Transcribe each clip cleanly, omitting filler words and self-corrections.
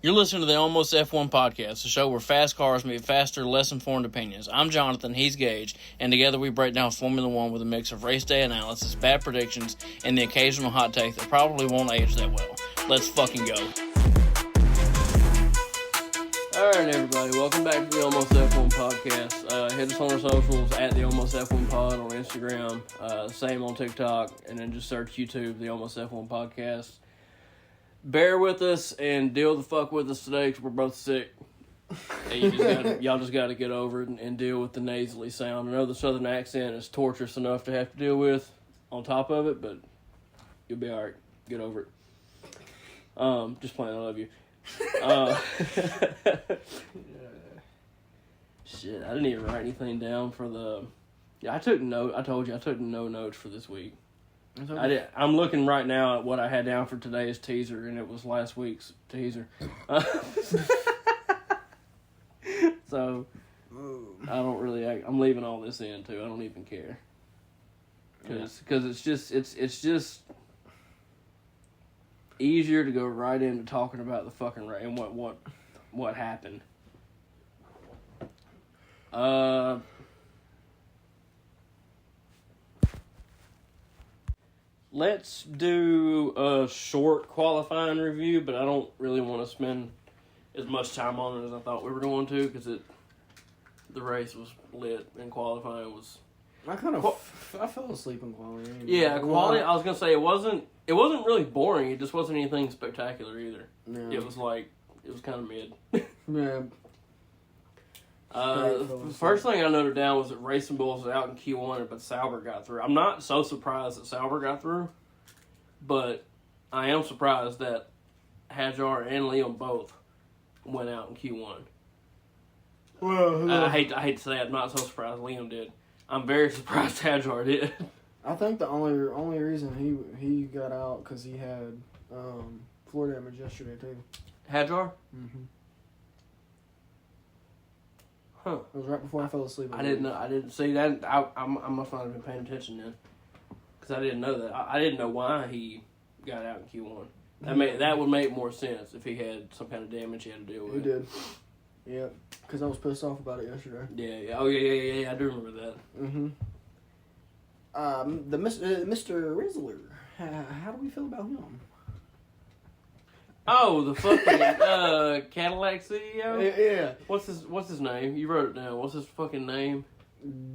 You're listening to the Almost F1 podcast, a show where fast cars meet faster, less informed opinions. I'm Jonathan, he's Gage, and together we break down Formula One with a mix of race day analysis, bad predictions, and the occasional hot take that probably won't age that well. Let's fucking go. Alright everybody, welcome back to the Almost F1 podcast. Hit us on our socials at the Almost F1 pod on Instagram, same on TikTok, and then just search YouTube, the Almost F1 podcast. Bear with us and deal the fuck with us today because we're both sick. And y'all just got to get over it and deal with the nasally sound. I know the southern accent is torturous enough to have to deal with on top of it, but you'll be alright. Get over it. Just playing, I love you. Shit, I didn't even write anything down for the... Yeah, I told you I took no notes for this week. I'm looking right now at what I had down for today's teaser, and it was last week's teaser. So, I don't really... I'm leaving all this in, too. I don't even care. Because it's just easier to go right into talking about the fucking race and what happened. Let's do a short qualifying review, but I don't really want to spend as much time on it as I thought we were going to, because the race was lit and qualifying was... I fell asleep in qualifying. Yeah, quality. I was gonna say it wasn't really boring. It just wasn't anything spectacular either. Yeah. It was kind of mid. Yeah. The first thing I noted down was that Racing Bulls was out in Q1, but Sauber got through. I'm not so surprised that Sauber got through, but I am surprised that Hadjar and Liam both went out in Q1. Well, I hate to say it, I'm not so surprised Liam did. I'm very surprised Hadjar did. I think the only reason he got out because he had floor damage yesterday too. Hadjar? Mm-hmm. Huh. It was right before I fell asleep. I didn't know. I didn't see that. I must not have been paying attention then, because I didn't know that. I didn't know why he got out in Q1. That would make more sense if he had some kind of damage he had to deal with. He did. Yeah, because I was pissed off about it yesterday. Yeah. Oh yeah. I do remember that. Mm-hmm. The Mr. Rizzler. How do we feel about him? Oh, the fucking Cadillac CEO? Yeah. What's his name? You wrote it down. What's his fucking name?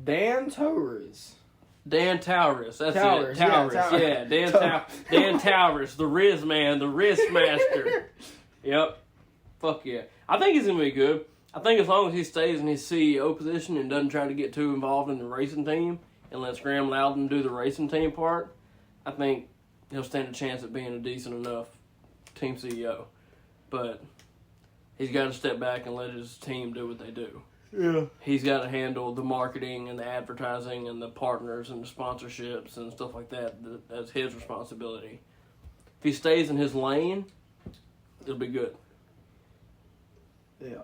Dan Torres. Dan Towers. That's Towers, it. Towers. Yeah, Dan Towers, the Riz man, the Riz master. Yep. Fuck yeah. I think he's going to be good. I think as long as he stays in his CEO position and doesn't try to get too involved in the racing team and lets Graham Loudon do the racing team part, I think he'll stand a chance at being a decent enough team CEO. But he's got to step back and let his team do what they do. Yeah. He's got to handle the marketing and the advertising and the partners and the sponsorships and stuff like that. That's his responsibility. If he stays in his lane, it'll be good. Yeah.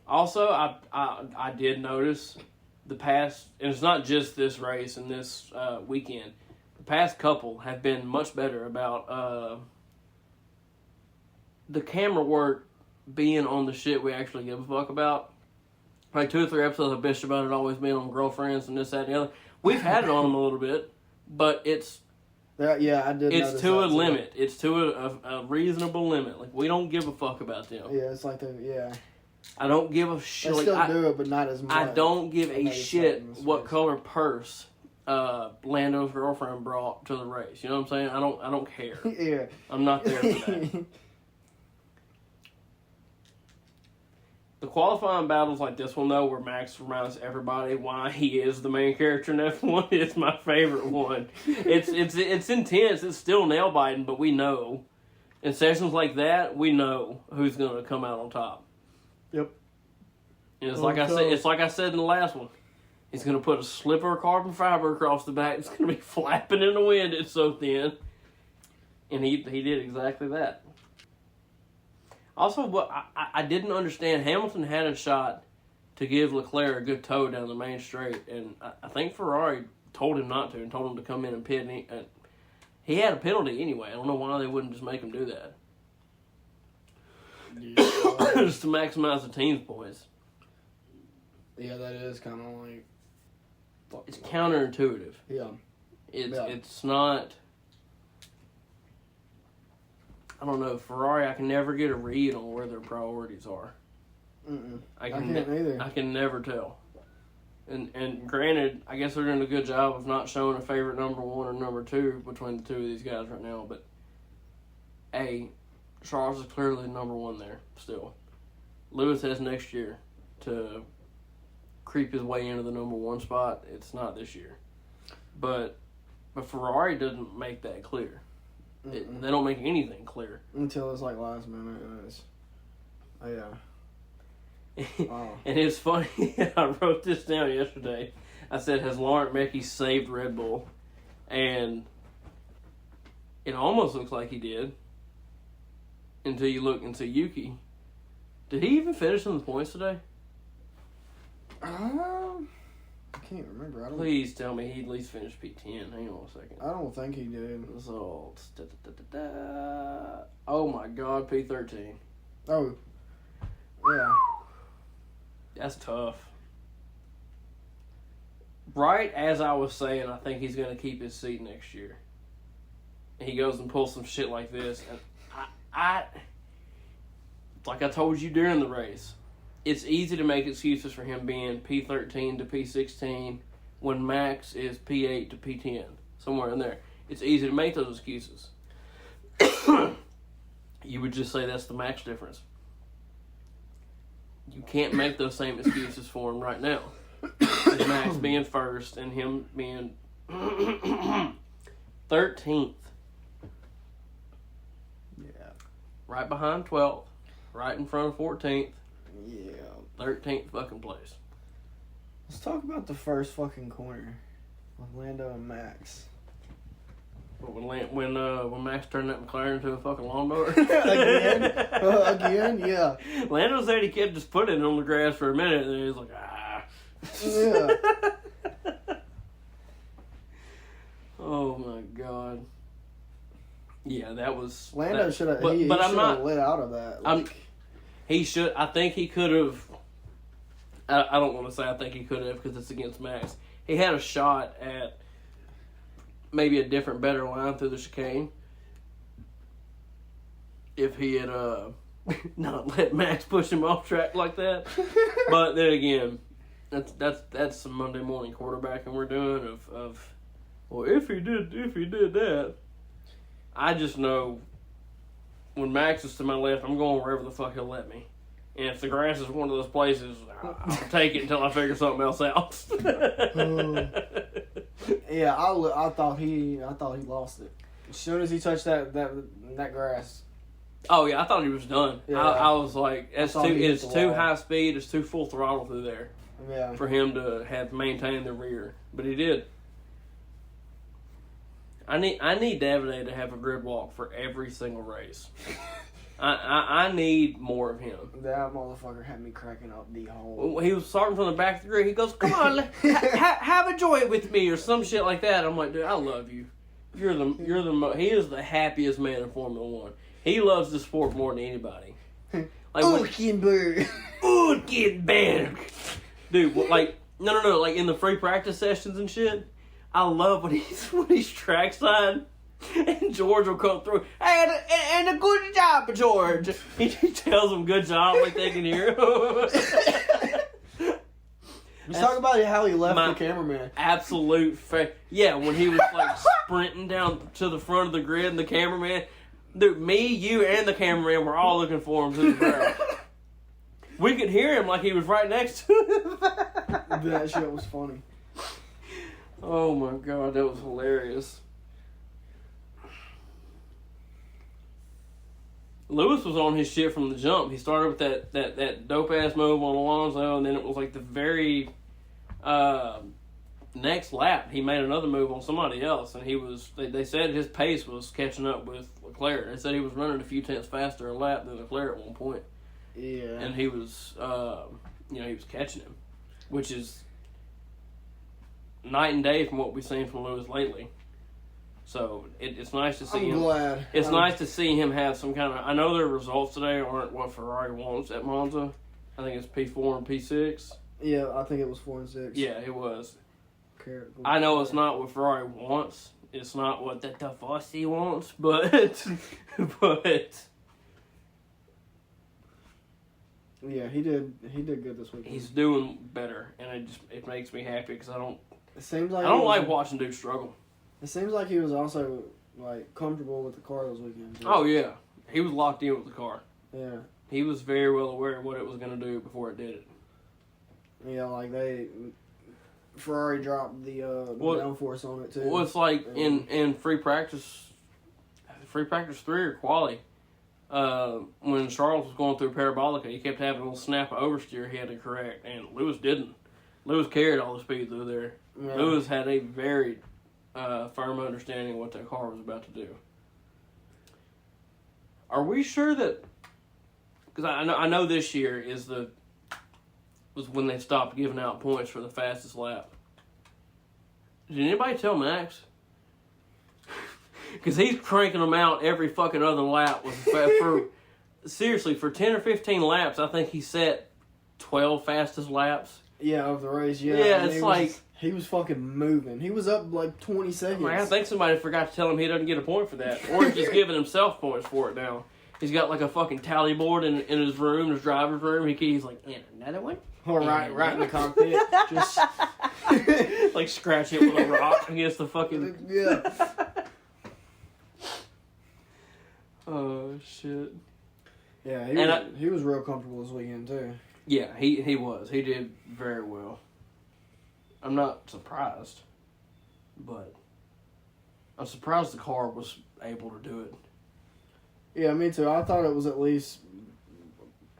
Also, I did notice the past, and it's not just this race and this weekend, the past couple have been much better about the camera work being on the shit we actually give a fuck about. Like 2 or 3 episodes I bitched about it always being on girlfriends and this, that, and the other. We've had it on them a little bit, but it's... Yeah, I did. It's to a limit. It's to a reasonable limit. Like, we don't give a fuck about them. Yeah, it's like yeah. I don't give a shit. They still do it, but not as much. I don't give a shit what color purse Lando's girlfriend brought to the race. You know what I'm saying? I don't care. Yeah. I'm not there for that. The qualifying battles like this one, though, where Max reminds everybody why he is the main character in F1, is my favorite one. It's intense. It's still nail-biting, but we know. In sessions like that, we know who's going to come out on top. Yep. And it's like I said in the last one. He's going to put a sliver of carbon fiber across the back. It's going to be flapping in the wind. It's so thin. And he did exactly that. Also, what I didn't understand, Hamilton had a shot to give Leclerc a good tow down the main straight, and I think Ferrari told him not to and told him to come in and pit. And he had a penalty anyway. I don't know why they wouldn't just make him do that. just to maximize the team's points. Yeah, that is kind of like... It's counterintuitive. Yeah. It's not... I don't know. Ferrari, I can never get a read on where their priorities are. I can't either. I can never tell. And granted, I guess they're doing a good job of not showing a favorite number one or number two between the two of these guys right now. But, Charles is clearly number one there still. Lewis has next year to creep his way into the number one spot. It's not this year. But Ferrari doesn't make that clear. They don't make anything clear. Until it's like last minute. Yeah. Wow. And it's funny, I wrote this down yesterday. I said, has Laurent Mekies saved Red Bull? And it almost looks like he did. Until you look into Yuki. Did he even finish in the points today? I can't remember. Please tell me he at least finished P10. Hang on a second. I don't think he did. So, oh my God, P13. Oh, yeah. That's tough. Right as I was saying, I think he's going to keep his seat next year. And he goes and pulls some shit like this. And like I told you during the race, it's easy to make excuses for him being P13 to P16 when Max is P8 to P10, somewhere in there. It's easy to make those excuses. You would just say that's the Max difference. You can't make those same excuses for him right now. With Max being first and him being 13th. Yeah. Right behind 12th. Right in front of 14th. Yeah. 13th fucking place. Let's talk about the first fucking corner with Lando and Max. When Max turned that McLaren into a fucking lawnmower? Again? Yeah. Lando said he could just put it on the grass for a minute, and he was like, ah. Yeah. Oh my God. Yeah, that was... Lando should have lit out of that. He should... I think he could have... I don't want to say I think he could have because it's against Max. He had a shot at maybe a different, better line through the chicane if he had not let Max push him off track like that. But then again, that's some Monday morning quarterbacking we're doing of well, if he did that. I just know when Max is to my left, I'm going wherever the fuck he'll let me. And if the grass is one of those places, I'll take it until I figure something else out. Yeah, I thought he lost it as soon as he touched that grass. Oh yeah, I thought he was done. Yeah. I was like, it's too high speed, it's too full throttle through there. Yeah. For him to have maintained the rear, but he did. I need Davide to have a grid walk for every single race. I need more of him. That motherfucker had me cracking up the whole... He was starting from the back of the grid. He goes, come on, have a joy with me, or some shit like that. I'm like, dude, I love you. He is the happiest man in Formula One. He loves the sport more than anybody. Like Ulkenberg. Dude, like, no, like in the free practice sessions and shit, I love when he's trackside. And George will come through, and a good job, George. He tells them good job like they can hear him. Let's talk about how he left the cameraman. Absolute yeah, when he was like sprinting down to the front of the grid and the cameraman, dude, me, you, and the cameraman were all looking for him to the ground. We could hear him like he was right next to him. That shit was funny. Oh my God, that was hilarious. Lewis was on his shit from the jump. He started with that dope-ass move on Alonso, and then it was like the very next lap, he made another move on somebody else, and they said his pace was catching up with Leclerc. They said he was running a few tenths faster a lap than Leclerc at one point. Yeah. And he was, he was catching him, which is night and day from what we've seen from Lewis lately. So it's nice to see I'm him. glad. It's nice to see him have some kind of. I know their results today aren't what Ferrari wants at Monza. I think it's P4 and P6. Yeah, I think it was 4 and 6. Yeah, it was. I know it's not what Ferrari wants. It's not what the Tafasi wants, but yeah, he did good this weekend. he's doing better, and it makes me happy because I don't like watching dudes struggle. It seems like he was also like comfortable with the car this weekend. Too. Oh yeah, he was locked in with the car. Yeah, he was very well aware of what it was going to do before it did it. Yeah, like Ferrari dropped the downforce on it too. Well, it's like in free practice 3 or quali, when Charles was going through Parabolica, he kept having a little snap of oversteer he had to correct, and Lewis didn't. Lewis carried all the speed through there. Yeah. Lewis had a very firm understanding of what that car was about to do. Are we sure that? Because I know this year was when they stopped giving out points for the fastest lap. Did anybody tell Max? Because he's cranking them out every fucking other lap. Seriously, for 10 or 15 laps, I think he set 12 fastest laps. Yeah, of the race, yeah. Yeah, it's like... He was fucking moving. He was up like 20 seconds. I think somebody forgot to tell him he doesn't get a point for that. Or he's just giving himself points for it now. He's got like a fucking tally board in his room, his driver's room. He's like, and another one? Or right in the cockpit. Just... like scratch it with a rock against the fucking... Yeah. Oh, shit. Yeah, he was real comfortable this weekend, too. Yeah, he was. He did very well. I'm not surprised, but I'm surprised the car was able to do it. Yeah, me too. I thought it was at least...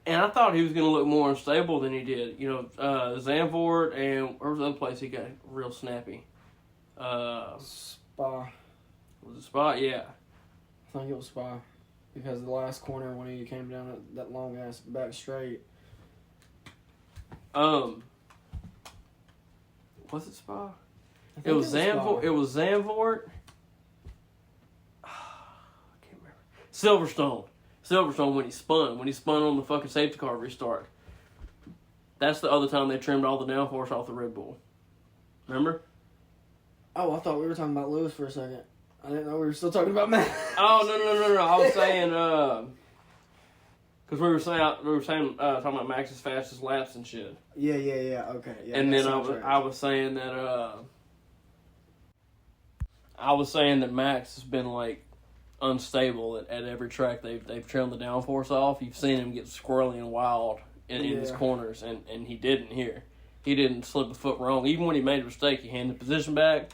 And I thought he was going to look more unstable than he did. You know, Zandvoort and... Where was the other place he got real snappy? Spa. Was it Spa? Yeah. I think it was Spa. Because the last corner when he came down that long-ass back straight... Was it Spa? It was Zandvoort. It was Zandvoort. I can't remember. Silverstone when he spun on the fucking safety car restart. That's the other time they trimmed all the downforce off the Red Bull. Remember? Oh, I thought we were talking about Lewis for a second. I didn't know we were still talking about Matt. Oh no! I was saying because we were saying talking about Max's fastest laps and shit. Yeah. Okay. Yeah. And then I was saying that Max has been like unstable at every track they've trimmed the downforce off. You've seen him get squirrely and wild in his corners, and he didn't here. He didn't slip a foot wrong. Even when he made a mistake, he handed the position back.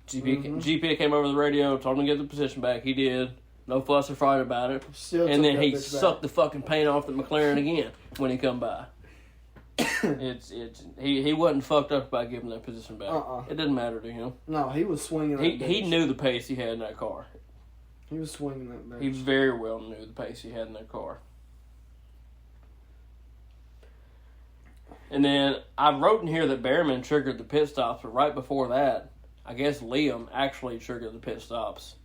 GP came over the radio, told him to get the position back. He did. No fuss or fight about it. And then he sucked the fucking paint off the McLaren again when he come by. He wasn't fucked up by giving that position back. It didn't matter to him. No, he was swinging. He knew the pace he had in that car. He was swinging that bitch. He very well knew the pace he had in that car. And then I wrote in here that Behrman triggered the pit stops, but right before that, I guess Liam actually triggered the pit stops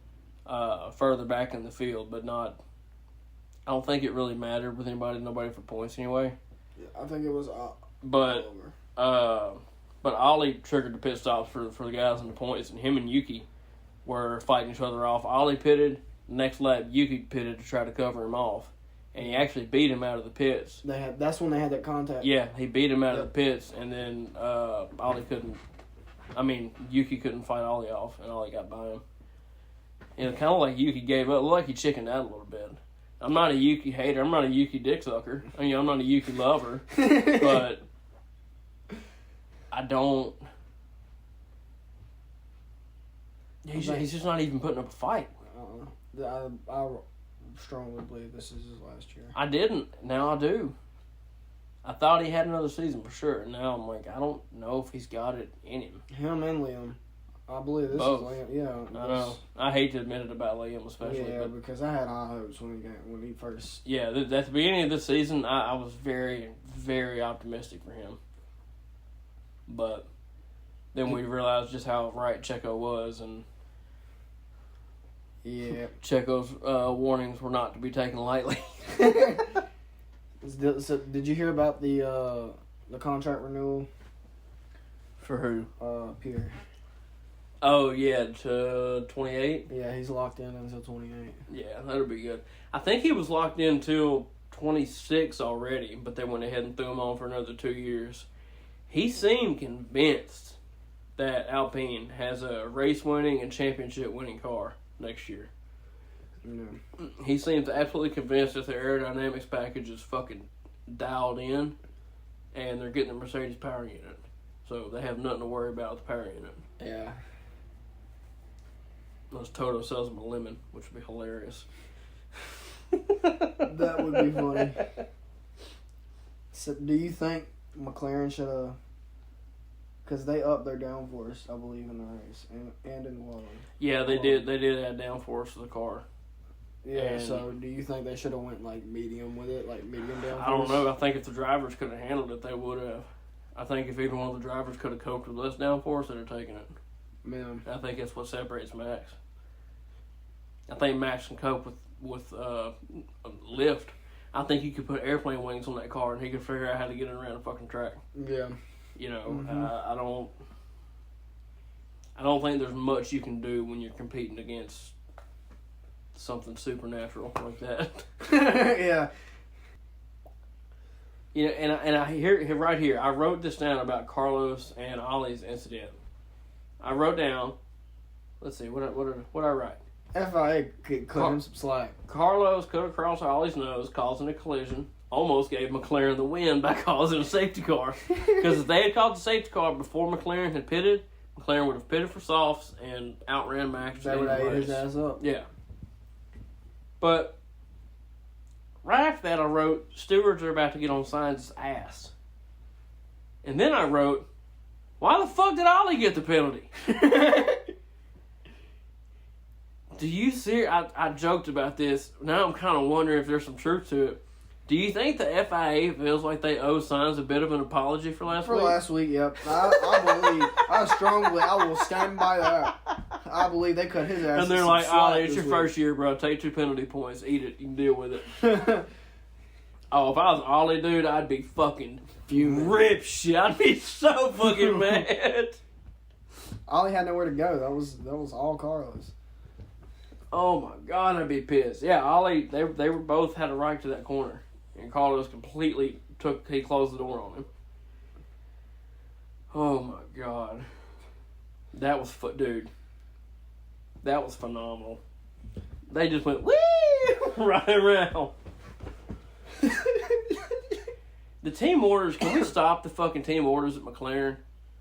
further back in the field, but not... I don't think it really mattered with nobody for points anyway. Yeah, I think it was but Ollie triggered the pit stops for the guys in the points, and him and Yuki were fighting each other off. Ollie pitted. Next lap, Yuki pitted to try to cover him off. And he actually beat him out of the pits. That's when they had that contact. Yeah, he beat him out of the pits, and then Yuki couldn't fight Ollie off, and Ollie got by him. And kind of like Yuki gave up. It looked like he chickened out a little bit. I'm not a Yuki hater. I'm not a Yuki dick sucker. I'm not a Yuki lover. But I don't... He's just not even putting up a fight. I strongly believe this is his last year. I didn't. Now I do. I thought he had another season for sure. Now I'm like, I don't know if he's got it in him. Him and Liam. I believe this Both. is Liam. Yeah. I know. I hate to admit it about Liam especially. Yeah, because I had high hopes when he first... Yeah, at the beginning of this season, I was very, very optimistic for him. But then we realized just how right Checo was, and Yeah. Checo's warnings were not to be taken lightly. So, did you hear about the contract renewal? For who? Pierre. Oh, yeah, to 28? Yeah, he's locked in until 28. Yeah, that'll be good. I think he was locked in until 26 already, but they went ahead and threw him on for another 2 years. He seemed convinced that Alpine has a race-winning and championship-winning car next year. Yeah. He seems absolutely convinced that their aerodynamics package is fucking dialed in, and they're getting the Mercedes power unit. So they have nothing to worry about with the power unit. Yeah. Unless Toto sells them a lemon, which would be hilarious. That would be funny. So, do you think McLaren should have... Because they upped their downforce, I believe, in the race and in the qualifying. Yeah, they did. They did add downforce to the car. Yeah, And so do you think they should have went, like, medium with it? Like, medium downforce? I don't know. I think if the drivers could have handled it, they would have. I think if either one of the drivers could have coped with less downforce, they'd have taken it. Man. I think that's what separates Max. I think Max can cope with lift. I think you could put airplane wings on that car and he could figure out how to get it around the fucking track. Yeah. You know, Mm-hmm. I don't think there's much you can do when you're competing against something supernatural like that. Yeah. You know, and I hear right here. I wrote this down about Carlos and Ollie's incident. I wrote down. Let's see what I write. FIA could cut him some slack. Carlos cut across Ollie's nose, causing a collision. Almost gave McLaren the win by causing a safety car. Because if they had caught the safety car before McLaren had pitted, McLaren would have pitted for softs and outran Max. They would have ate his ass up. Yeah. But right after that, I wrote, stewards are about to get on Sainz's ass. And then I wrote, why the fuck did Ollie get the penalty? Do you see? I joked about this. Now I'm kind of wondering if there's some truth to it. Do you think the FIA feels like they owe Sainz a bit of an apology for last week? For last week, yep. I will stand by that. I believe they cut his ass. And they're like, Ollie, it's your first year, bro. Take 2 penalty points. Eat it. You can deal with it. Oh, if I was Ollie, dude, I'd be fucking rip shit. I'd be so fucking mad. Ollie had nowhere to go. That was all Carlos. Oh my god, I'd be pissed. Yeah, Ollie, they were both had a right to that corner. And Carlos completely he closed the door on him. Oh my god. That was, dude. That was phenomenal. They just went, woo! Right around. The team orders, can we stop the fucking team orders at McLaren?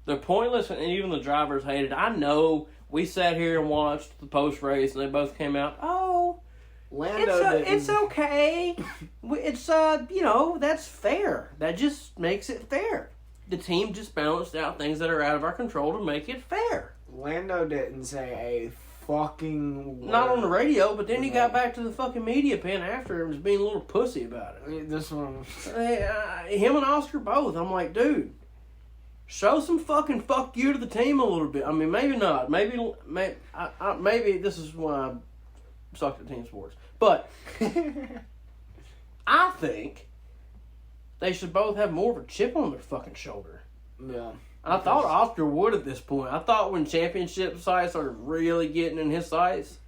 They're pointless and even the drivers hate it. I know we sat here and watched the post-race and they both came out, oh, it's okay. It's, that's fair. That just makes it fair. The team just balanced out things that are out of our control to make it fair. Lando didn't say a fucking word. Not on the radio, but then he got back to the fucking media pen after and was being a little pussy about it. This one. Him and Oscar both. I'm like, dude, show some fucking fuck you to the team a little bit. I mean, maybe not. Maybe this is why I sucked at team sports. But I think they should both have more of a chip on their fucking shoulder. Yeah. I thought Oscar would at this point. I thought when championship sights started really getting in his sights,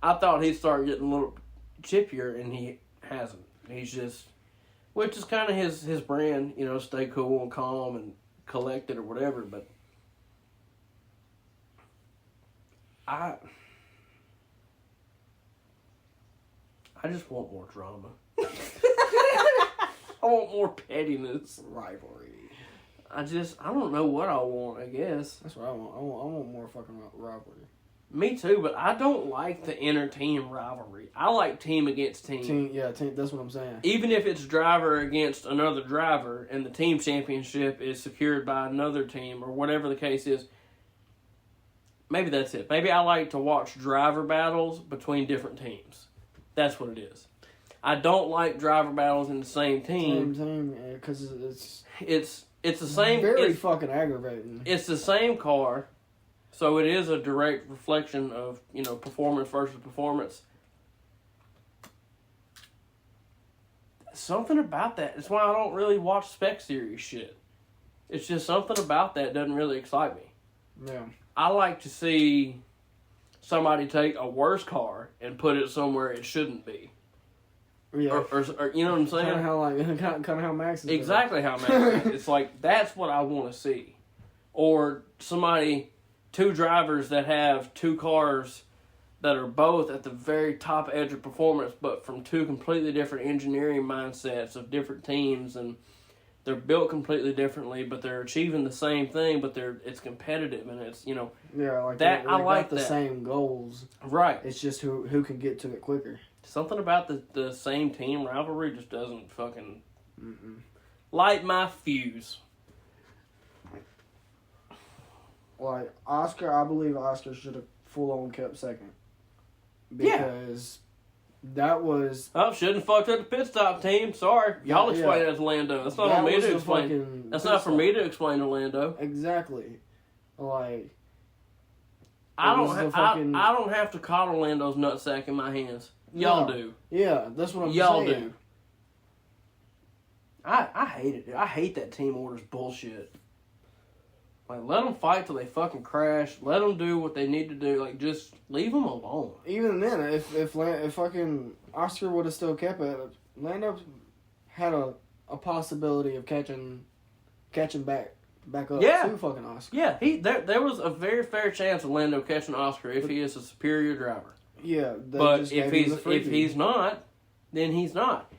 I thought he'd start getting a little chippier, and he hasn't. He's just, which is kind of his brand, stay cool and calm and collected or whatever, but I just want more drama. I want more pettiness. Rivalry. I don't know what I want, I guess. That's what I want. I want more fucking rivalry. Me too, but I don't like the inter-team rivalry. I like team against team. Team, that's what I'm saying. Even if it's driver against another driver and the team championship is secured by another team or whatever the case is, maybe that's it. Maybe I like to watch driver battles between different teams. That's what it is. I don't like driver battles in the same team. Because it's the same. Very fucking aggravating. It's the same car. So it is a direct reflection of, performance versus performance. Something about that. It's why I don't really watch spec series shit. It's just something about that doesn't really excite me. Yeah. I like to see somebody take a worse car and put it somewhere it shouldn't be. Yeah. Or you know what I'm saying? Kind of how Max is. Exactly how Max is. It's like, that's what I want to see. Or two drivers that have two cars that are both at the very top edge of performance, but from two completely different engineering mindsets of different teams, and they're built completely differently, but they're achieving the same thing, but it's competitive, and it's, Yeah, like that. they I like got the that. Same goals. Right. It's just who can get to it quicker. Something about the same team rivalry just doesn't fucking light my fuse. Like, I believe Oscar should have full-on kept second. Because that was... Oh, shouldn't have fucked up the pit stop team. Sorry. Y'all explain that to Lando. That's not on me to explain. That's not for me to explain to Lando. Exactly. Like... I don't have to coddle Lando's nutsack in my hands. Y'all do. Yeah, that's what I'm saying. Y'all do. I hate it, dude. I hate that team orders bullshit. Like, let them fight till they fucking crash. Let them do what they need to do. Like, just leave them alone. Even then, if fucking Oscar would have still kept it, Lando had a possibility of catching back up to fucking Oscar. Yeah, there was a very fair chance of Lando catching Oscar if he is a superior driver. Yeah, but if he's not, then he's not.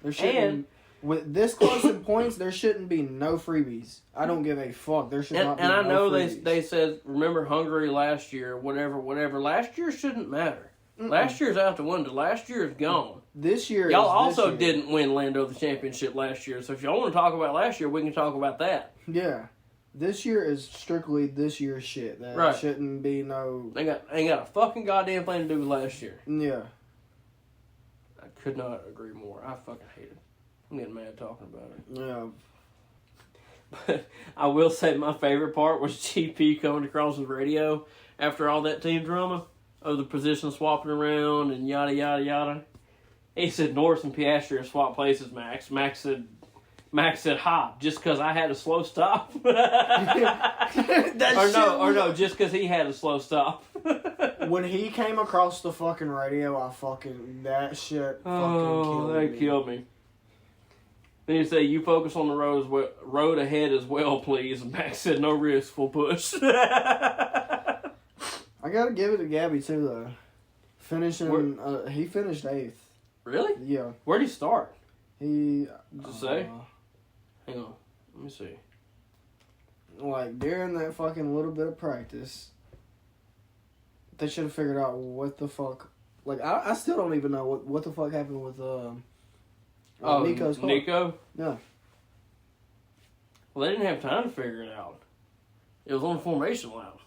With this close in points, there shouldn't be no freebies. I don't give a fuck. There should not be no freebies. And I know they said, remember Hungary last year, whatever. Last year shouldn't matter. Last year's out the window. Last year is gone. This year y'all also didn't win Lando the championship last year. So if y'all want to talk about last year, we can talk about that. Yeah. This year is strictly this year's shit. That shouldn't be no... Ain't got a fucking goddamn thing to do with last year. Yeah. I could not agree more. I fucking hate it. I'm getting mad talking about it. Yeah. But I will say my favorite part was GP coming across the radio after all that team drama of the position swapping around and yada, yada, yada. He said Norris and Piastri have swapped places, Max. Max said, ha, just because I had a slow stop? or no, just because he had a slow stop. When he came across the fucking radio, that shit killed me. That killed me. Then he said, you focus on the road ahead as well, please. And Max said, no risk, full push. I gotta give it to Gabby, too, though. He finished 8th. Really? Yeah. Where'd he start? Does it say? Hang on. Let me see. Like, during that fucking little bit of practice, they should have figured out what the fuck... Like, I still don't even know what the fuck happened with, Nico's car. Nico? Yeah. Well, they didn't have time to figure it out. It was on the formation lap.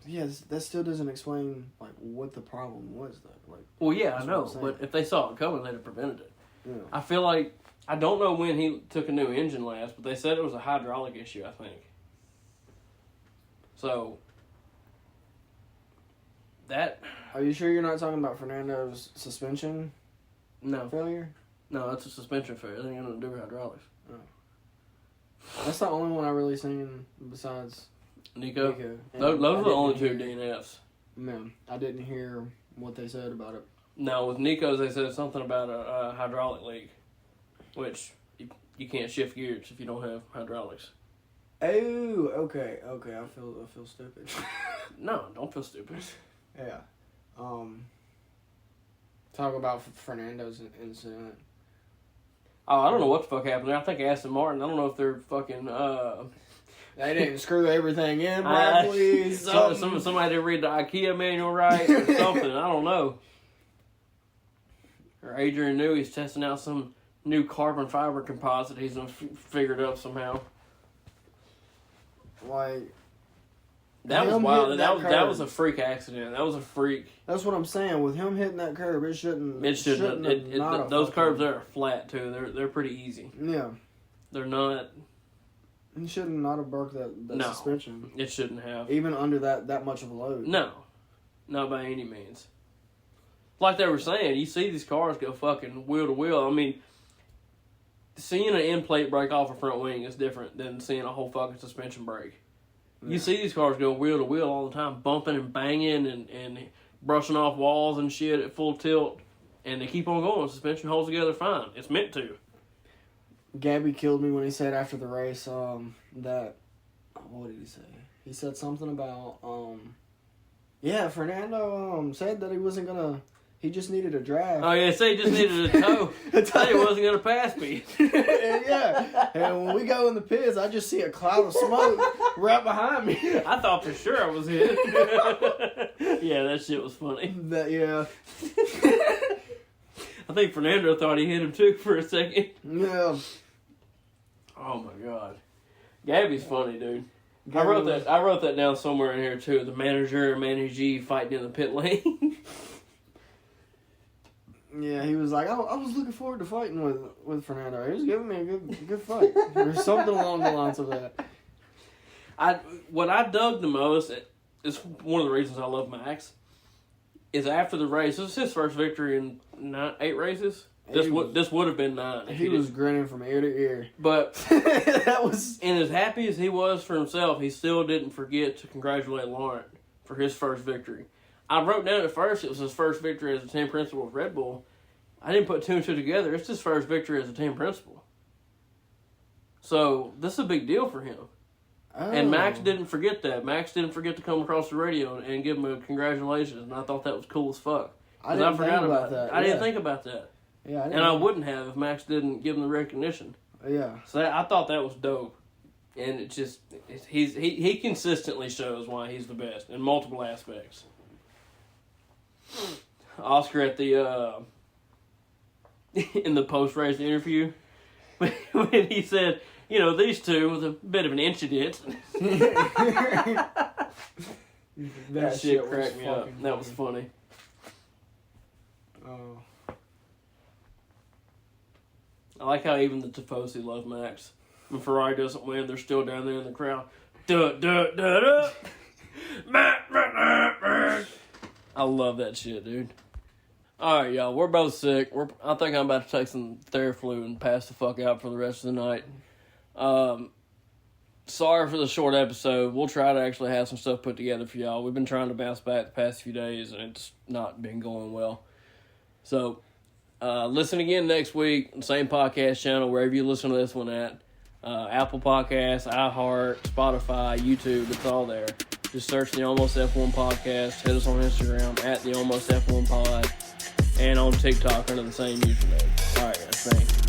Yeah, that still doesn't explain, like, what the problem was, though. Like, well, yeah, I know, but if they saw it coming, they'd have prevented it. Yeah. I feel like... I don't know when he took a new engine last, but they said it was a hydraulic issue, I think. So... That... Are you sure you're not talking about Fernando's suspension? No. Failure? No, it's a suspension failure. It ain't got nothing to do with hydraulics. Oh. That's the only one I really seen besides Nico. Those are the only two DNFs. Man, I didn't hear what they said about it. No, with Nico's they said something about a hydraulic leak, which you can't shift gears if you don't have hydraulics. Oh, okay. I feel stupid. No, don't feel stupid. Yeah. Talk about Fernando's incident. Oh, I don't know what the fuck happened there. I think Aston Martin, I don't know if they're fucking... They didn't screw everything in properly. Somebody didn't read the IKEA manual right or something. I don't know. Or Adrian knew he's testing out some new carbon fiber composite he's figured out somehow. Like... That was wild. That was a freak accident. That was a freak. That's what I'm saying. With him hitting that curb, it shouldn't. Those curbs there are flat too. They're pretty easy. Yeah. They're not. He shouldn't not have broke that suspension. It shouldn't have. Even under that much of a load. No. Not by any means. Like they were saying, you see these cars go fucking wheel to wheel. I mean, seeing an end plate break off a front wing is different than seeing a whole fucking suspension break. Yeah. You see these cars go wheel to wheel all the time, bumping and banging and brushing off walls and shit at full tilt. And they keep on going. Suspension holds together fine. It's meant to. Gabby killed me when he said after the race that... What did he say? He said something about... Fernando said that he wasn't going to... He just needed a draft. Oh, yeah, say he just needed a toe. Said he wasn't going to pass me. And when we go in the pits, I just see a cloud of smoke right behind me. I thought for sure I was hit. Yeah, that shit was funny. Yeah. I think Fernando thought he hit him too for a second. Yeah. Oh my god. Gabby's funny, dude. I wrote that down somewhere in here too. The manager and managee fighting in the pit lane. Yeah, he was like, I was looking forward to fighting with Fernando. He was giving me a good fight. There's something along the lines of that. What I dug the most, is one of the reasons I love Max, is after the race. This is his first victory in 8 races. This would have been 9. He was grinning from ear to ear. But that was... And as happy as he was for himself, he still didn't forget to congratulate Laurent for his first victory. I wrote down at first it was his first victory as a team principal of Red Bull. I didn't put 2 and 2 together. It's his first victory as a team principal. So, this is a big deal for him. Oh. And Max didn't forget that. Max didn't forget to come across the radio and give him a congratulations, and I thought that was cool as fuck. I forgot about that. I didn't think about that. Yeah, I wouldn't have if Max didn't give him the recognition. Yeah. So I thought that was dope. And he consistently shows why he's the best in multiple aspects. Oscar at the in the post-race interview when he said, these two was a bit of an incident. That shit cracked me up. That was funny. Oh. I like how even the Tifosi love Max. When Ferrari doesn't win, they're still down there in the crowd. Duh, duh, duh, duh. I love that shit, dude. Alright, y'all. We're both sick. I think I'm about to take some Theraflu and pass the fuck out for the rest of the night. Sorry for the short episode. We'll try to actually have some stuff put together for y'all. We've been trying to bounce back the past few days, and it's not been going well. So, listen again next week. Same podcast channel, wherever you listen to this one at. Apple Podcasts, iHeart, Spotify, YouTube. It's all there. Just search the Almost F1 Podcast. Hit us on Instagram at the Almost F1 Pod. And on TikTok under the same username. All right, guys. Thanks.